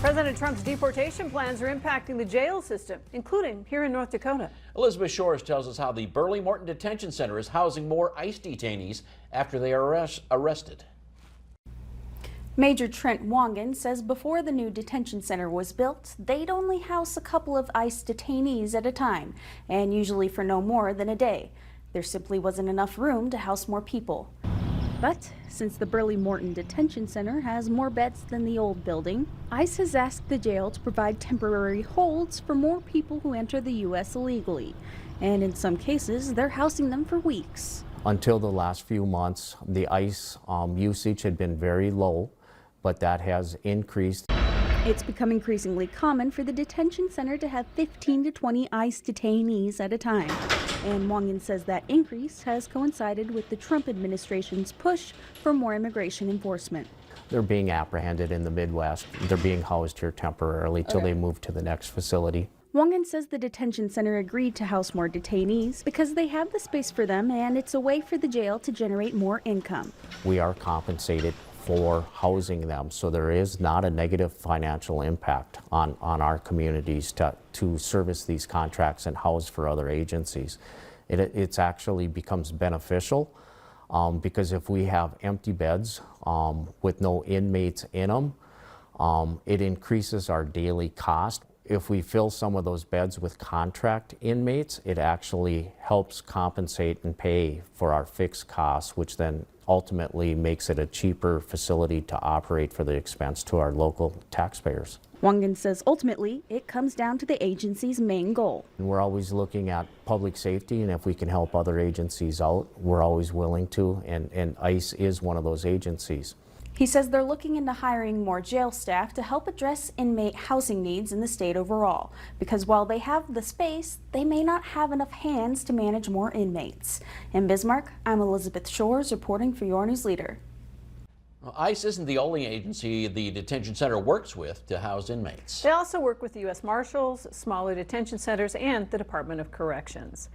President Trump's deportation plans are impacting the jail system, including here in North Dakota. Elizabeth Shores tells us how the Burleigh Morton Detention Center is housing more ICE detainees after they are arrested. Major Trent Wangan says before the new detention center was built, they'd only house a couple of ICE detainees at a time, and usually for no more than a day. There simply wasn't enough room to house more people. But since the Burleigh Morton Detention Center has more beds than the old building, ICE has asked the jail to provide temporary holds for more people who enter the U.S. illegally. And in some cases, they're housing them for weeks. Until the last few months, the ICE usage had been very low, but that has increased. It's become increasingly common for the detention center to have 15 to 20 ICE detainees at a time. And Wangan says that increase has coincided with the Trump administration's push for more immigration enforcement. They're being apprehended in the Midwest. They're being housed here temporarily till they move to the next facility. Wangan says the detention center agreed to house more detainees because they have the space for them, and it's a way for the jail to generate more income. We are compensated for housing them, so there is not a negative financial impact on our communities to service these contracts and house for other agencies. It's actually becomes beneficial because if we have empty beds with no inmates in them, it increases our daily cost. If we fill some of those beds with contract inmates, it actually helps compensate and pay for our fixed costs, which then ultimately makes it a cheaper facility to operate for the expense to our local taxpayers. Wangan says ultimately it comes down to the agency's main goal. And we're always looking at public safety, and if we can help other agencies out, we're always willing to, and ICE is one of those agencies. He says they're looking into hiring more jail staff to help address inmate housing needs in the state overall, because while they have the space, they may not have enough hands to manage more inmates. In Bismarck, I'm Elizabeth Shores reporting for your News Leader. Well, ICE isn't the only agency the detention center works with to house inmates. They also work with the U.S. Marshals, smaller detention centers, and the Department of Corrections.